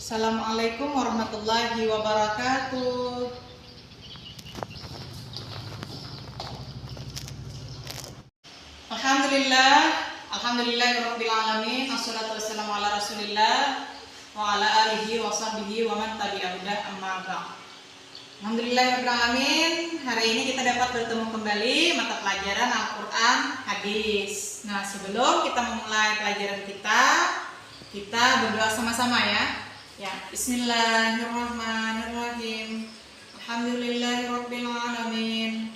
Assalamualaikum warahmatullahi wabarakatuh. Alhamdulillahirabbil alamin. Wassalatu wassalamu ala Rasulillah wa ala alihi wa sahbihi wa man tabi'ahu amma ba'd. Alhamdulillahirabbil alamin. Hari ini kita dapat bertemu kembali mata pelajaran Al-Qur'an Hadis. Nah, sebelum kita memulai pelajaran kita berdoa sama-sama ya. Bismillahirrahmanirrahim. Alhamdulillahirabbil alamin.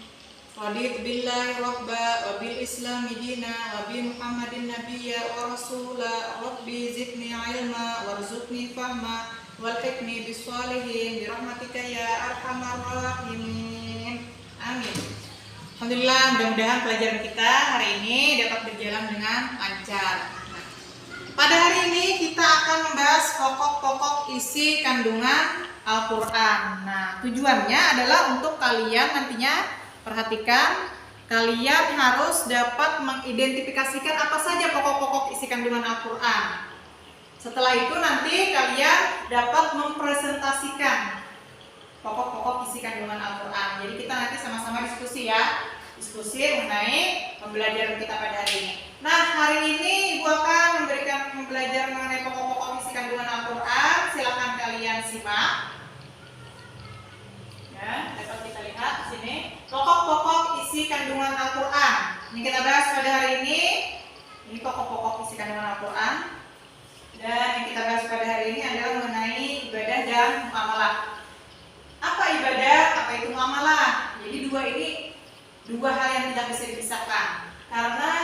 Raditu billahi rabba wa bil islami dina wa bi Muhammadin nabiyya wa rasula. Rabbi zidni ilma warzuqni fahma walhiqni bis sholihin bi rahmatika ya arhamar rahimin. Amin. Alhamdulillah, mudah-mudahan pelajaran kita hari ini dapat berjalan dengan lancar. Pada hari ini kita akan membahas pokok-pokok isi kandungan Al-Quran. Nah, tujuannya adalah untuk kalian nantinya, perhatikan, kalian harus dapat mengidentifikasikan apa saja pokok-pokok isi kandungan Al-Quran. Setelah itu nanti kalian dapat mempresentasikan pokok-pokok isi kandungan Al-Quran. Jadi kita nanti sama-sama diskusi ya, diskusi mengenai pembelajaran kita pada hari ini. Nah, hari ini Ibu akan memberikan pembelajaran mengenai pokok-pokok isi kandungan Al-Quran. Silakan kalian simak. Ya, dapat kita lihat di sini pokok-pokok isi kandungan Al-Quran. Ini kita bahas pada hari ini. Ini pokok-pokok isi kandungan Al-Quran. Dan yang kita bahas pada hari ini adalah mengenai ibadah dan muamalah. Apa ibadah? Apa itu muamalah? Jadi dua hal yang tidak bisa dipisahkan. Karena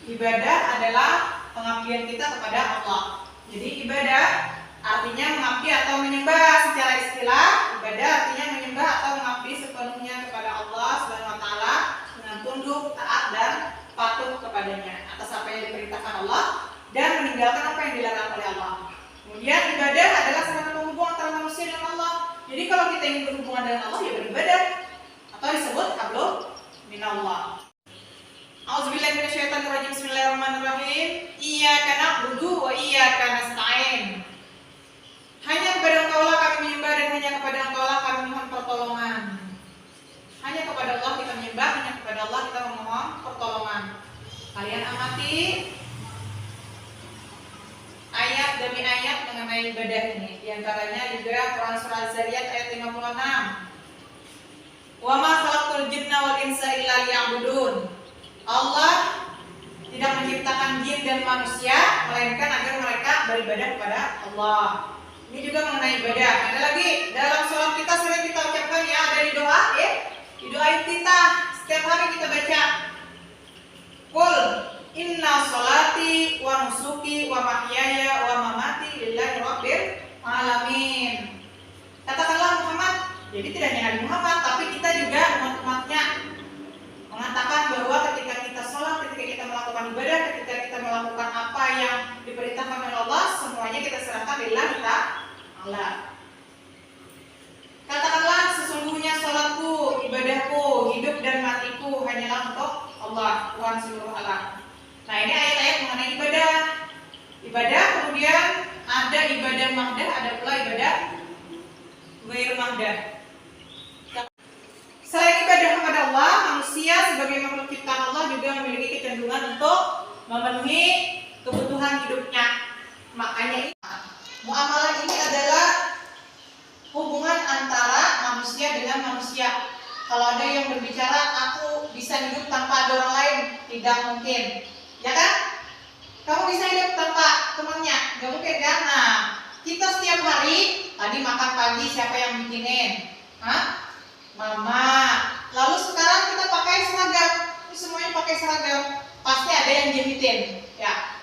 ibadah adalah pengabdian kita kepada Allah. Jadi ibadah artinya mengabdi atau menyembah. Secara istilah, ibadah artinya menyembah atau mengabdi sepenuhnya kepada Allah Subhanahu wa taala dengan tunduk, taat dan patuh kepadanya atas apa yang diperintahkan Allah dan meninggalkan apa yang dilarang oleh Allah. Kemudian ibadah adalah sarana penghubung antara manusia dengan Allah. Jadi kalau kita ingin berhubungan dengan Allah, ya beribadah atau disebut hablum minallah. A'udzubillahi minasyaitonirrajim. Bismillahirrahmanirrahim. Iyyaka na'budu wa iyyaka nasta'in. Hanya kepada Engkau lah kami menyembah dan hanya kepada Engkau lah kami memohon pertolongan. Hanya kepada Allah kita menyembah, hanya kepada Allah kita memohon pertolongan. Kalian amati ayat demi ayat mengenai ibadah ini. Di antaranya juga Quran surah Az-Zariyat ayat 56. Wa ma khalaqtul jinna wal insa illa liya'budun. Allah tidak menciptakan jin dan manusia melainkan agar mereka beribadah kepada Allah. Ini juga mengenai ibadah. Ada lagi dalam sholat kita sering kita ucapkan ya, ada di doa ya. Di doa kita setiap hari kita baca. Qul inna sholati wa nusuki wa mahyaya wa mamati lillahi rabbil alamin. Katakanlah Muhammad. Jadi tidak hanya Nabi Muhammad, tapi kita juga umat-umatnya mengatakan bahwa ketika kita sholat, ketika kita melakukan ibadah, ketika kita melakukan apa yang diperintahkan oleh Allah, semuanya kita serahkan lillahi ta'ala. Katakanlah sesungguhnya sholatku, ibadahku, hidup dan matiku hanyalah untuk Allah, Tuhan seluruh alam. Nah, ini ayat-ayat mengenai ibadah. Ibadah, kemudian ada ibadah mahdah, ada pula ibadah ghair mahdah. Selain ibadah kepada Allah, manusia sebagai makhluk ciptaan Allah juga memiliki kecenderungan untuk memenuhi kebutuhan hidupnya. Makanya muamalah ini adalah hubungan antara manusia dengan manusia. Kalau ada yang berbicara, aku bisa hidup tanpa ada orang lain, tidak mungkin. Ya kan? Kamu bisa hidup tanpa temannya, nggak mungkin kan? Nah, kita setiap hari, tadi makan pagi siapa yang bikinin? Hah? Mama. Lalu sekarang kita pakai seragam. Ini semuanya pakai seragam. Pasti ada yang jahitin, ya.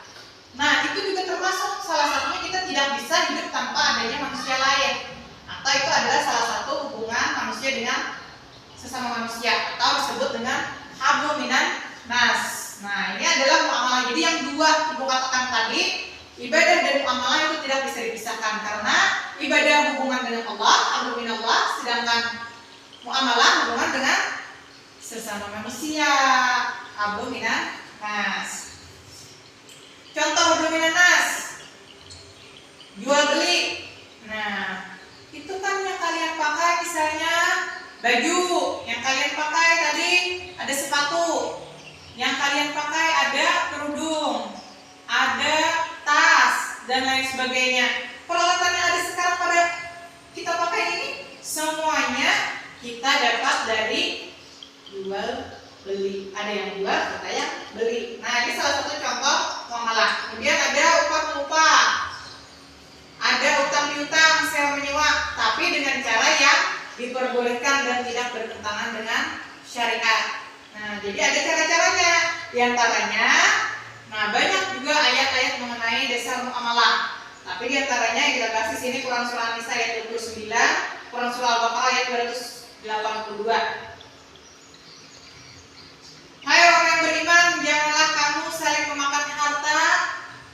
Nah, itu juga termasuk salah satunya kita tidak bisa hidup tanpa adanya manusia lain. Atau itu adalah salah satu hubungan manusia dengan sesama manusia atau disebut dengan hablum minan nas. Nah, ini adalah muamalah. Jadi yang dua Ibu katakan tadi, ibadah dan muamalah itu tidak bisa dipisahkan karena ibadah hubungan dengan Allah, hablum minallah, sedangkan muamalah hubungan dengan sesama manusia, hablum minan nas. Contoh hablum minan nas. sebagainya. Peralatan yang ada sekarang pada kita pakai ini semuanya kita dapat dari jual beli. Ada yang jual, ada yang beli. Nah, ini salah satu contoh muamalah. Kemudian ada upah mengupah, ada utang piutang, sewa menyewa, tapi dengan cara yang diperbolehkan dan tidak bertentangan dengan syariat. Nah, jadi ada cara-caranya. Di antaranya, nah banyak juga ayat-ayat mengenai dasar muamalah. Tapi di antaranya yang kita bahas di sini Quran surah An-Nisa ayat 29, Quran surah Al-Baqarah ayat 282. Hai orang yang beriman, janganlah kamu saling memakan harta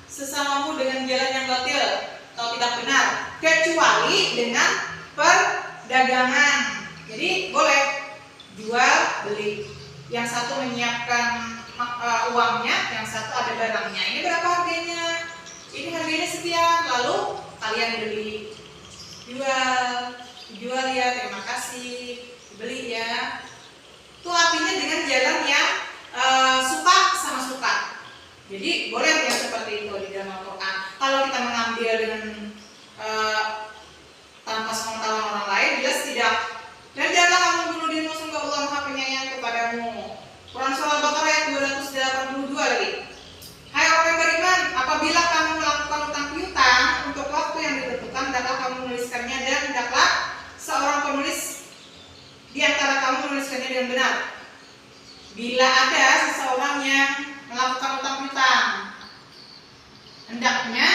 sesamamu dengan jalan yang batil atau tidak benar, kecuali dengan perdagangan. Jadi boleh jual beli. Yang satu menyiapkan uangnya, yang satu ada barangnya. Ini berapa harganya? Ini harganya sekian. Lalu kalian beli, jual ya, terima kasih, beli ya. Itu artinya dengan jalan yang suka sama suka. Jadi boleh ya seperti itu di dalam Al-Quran. Kalau kita mengambil dengan tanpa sepengetahuan orang lain, jelas tidak. Dan janganlah kamu bunuh dirimu, sungguh Allah Maha Penyayang kepadamu. Quran surah Al-Baqarah ayat 282 lagi. Hai orang yang beriman, apabila kamu melakukan utang piutang untuk waktu yang ditentukan, hendaklah kamu menuliskannya dan hendaklah seorang penulis di antara kamu menuliskannya dengan benar. Bila ada seseorang yang melakukan utang piutang, hendaknya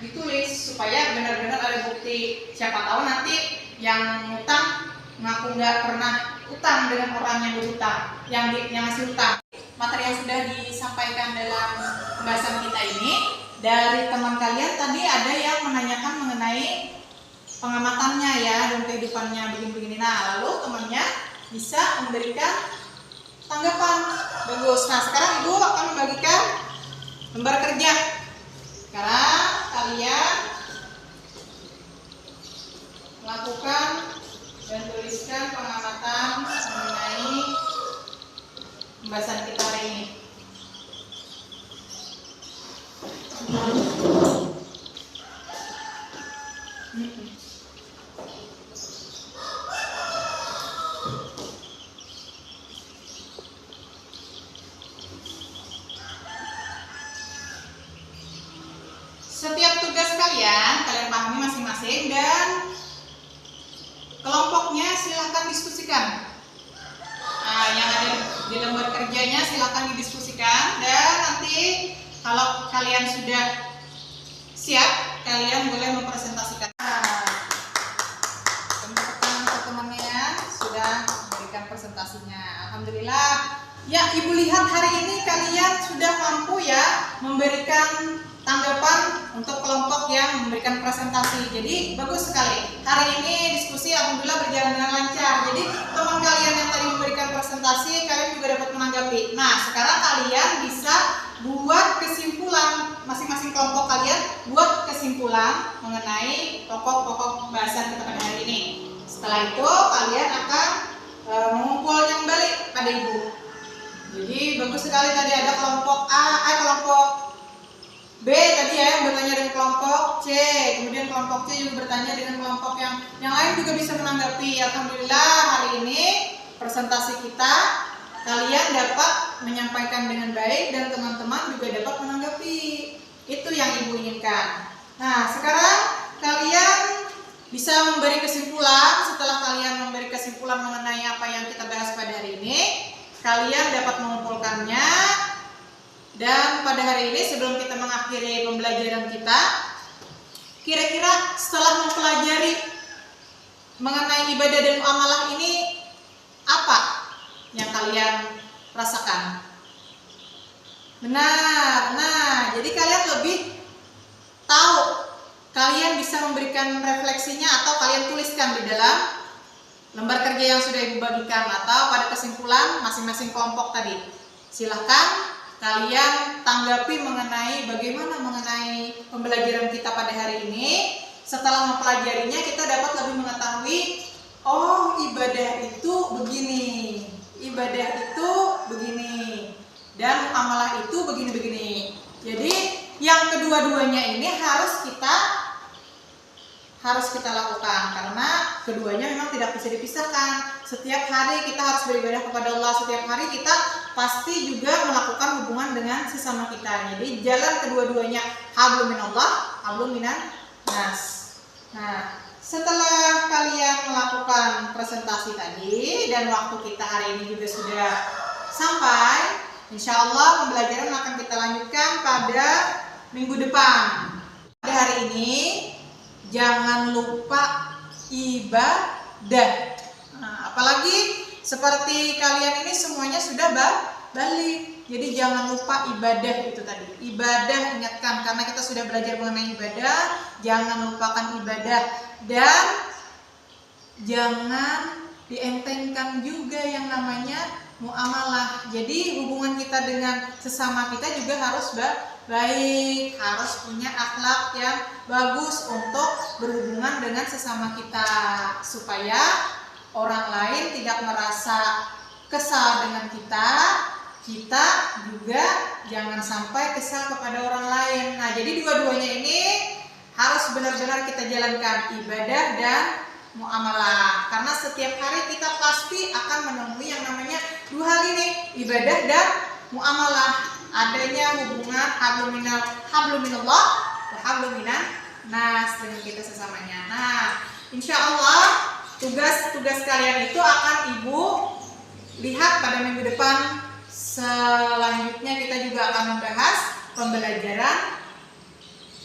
ditulis supaya benar-benar ada bukti. Siapa tahu nanti yang utang ngaku nggak pernah utang dengan orang yang berutang, yang ngasih utang. Materi yang sudah disampaikan dalam pembahasan kita ini dari teman kalian tadi ada yang menanyakan mengenai pengamatannya ya dan kehidupannya begini-begini. Nah, lalu temannya bisa memberikan tanggapan. Bagus. Nah, sekarang Ibu akan membagikan lembar kerja. Sekarang kalian lakukan dan tuliskan pengamatan mengenai pembahasan kita hari ini. Setiap tugas kalian pahami masing-masing dan kelompoknya silahkan diskusikan. Nah, yang ada di lembar kerjanya silahkan didiskusikan dan nanti kalau kalian sudah siap, kalian boleh mempresentasikan. Teman-temannya sudah memberikan presentasinya. Alhamdulillah. Ya, Ibu lihat hari ini kalian sudah mampu ya memberikan tanggapan untuk kelompok yang memberikan presentasi. Jadi bagus sekali. Hari ini diskusi alhamdulillah berjalan dengan lancar. Jadi teman kalian yang tadi memberikan presentasi, kalian juga dapat menanggapi. Nah, sekarang kalian bisa buat kesimpulan, masing-masing kelompok kalian buat kesimpulan mengenai pokok-pokok pembahasan kita pada hari ini. Setelah itu kalian akan mengumpulnya kembali pada Ibu. Jadi bagus sekali tadi ada kelompok A, kelompok B tadi ya yang bertanya dengan kelompok C, kemudian kelompok C juga bertanya dengan kelompok yang lain juga bisa menanggapi. Alhamdulillah hari ini presentasi kita kalian dapat menyampaikan dengan baik dan teman-teman juga dapat menanggapi. Itu yang Ibu inginkan. Nah, sekarang kalian bisa memberi kesimpulan. Setelah kalian memberi kesimpulan mengenai apa yang kita bahas pada hari ini, kalian dapat mengumpulkannya. Dan pada hari ini sebelum kita mengakhiri pembelajaran kita, kira-kira setelah mempelajari mengenai ibadah dan muamalah ini, apa yang kalian rasakan? Benar. Nah, jadi kalian lebih tahu, kalian bisa memberikan refleksinya atau kalian tuliskan di dalam lembar kerja yang sudah Ibu bagikan atau pada kesimpulan masing-masing kelompok tadi. Silahkan kalian tanggapi mengenai bagaimana mengenai pembelajaran kita pada hari ini. Setelah mempelajarinya kita dapat lebih mengetahui, oh ibadah itu begini, ibadah itu begini, dan muamalah itu begini-begini. Jadi yang kedua-duanya ini harus kita harus kita lakukan karena keduanya memang tidak bisa dipisahkan. Setiap hari kita harus beribadah kepada Allah, setiap hari kita pasti juga melakukan hubungan dengan sesama kita. Jadi jalan kedua-duanya hablum minallah, hablum minan nas. Nah, setelah kalian melakukan presentasi tadi dan waktu kita hari ini juga sudah sampai, insya Allah pembelajaran akan kita lanjutkan pada minggu depan. Pada hari ini jangan lupa ibadah. Nah, apalagi seperti kalian ini semuanya sudah balik. Jadi jangan lupa ibadah itu tadi. Ibadah ingatkan karena kita sudah belajar mengenai ibadah, jangan lupakan ibadah dan jangan dientengkan juga yang namanya muamalah. Jadi hubungan kita dengan sesama kita juga harus baik, harus punya akhlak yang bagus untuk berhubungan dengan sesama kita supaya orang lain tidak merasa kesal dengan kita juga jangan sampai kesal kepada orang lain. Nah, jadi dua-duanya ini harus benar-benar kita jalankan, ibadah dan muamalah. Karena setiap hari kita pasti akan menemui yang namanya dua hal ini, ibadah dan muamalah. Adanya hubungan hablum minallah wa hablum minan nas dengan kita sesamanya. Nah, insya Allah tugas kalian itu akan Ibu lihat pada minggu depan. Selanjutnya kita juga akan membahas pembelajaran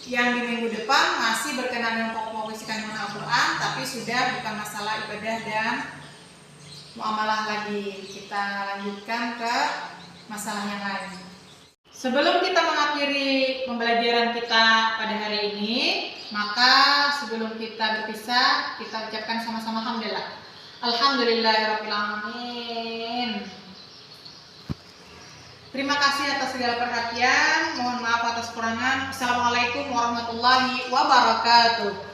yang di minggu depan masih berkenaan dengan pokok-pokok isi kandungan Al-Quran, tapi sudah bukan masalah ibadah dan muamalah lagi. Kita lanjutkan ke masalah yang lain. Sebelum kita mengakhiri pembelajaran kita pada hari ini, maka sebelum kita berpisah, kita ucapkan sama-sama alhamdulillah. Alhamdulillahirabbil alamin. Terima kasih atas segala perhatian. Mohon maaf atas kekurangan. Assalamualaikum warahmatullahi wabarakatuh.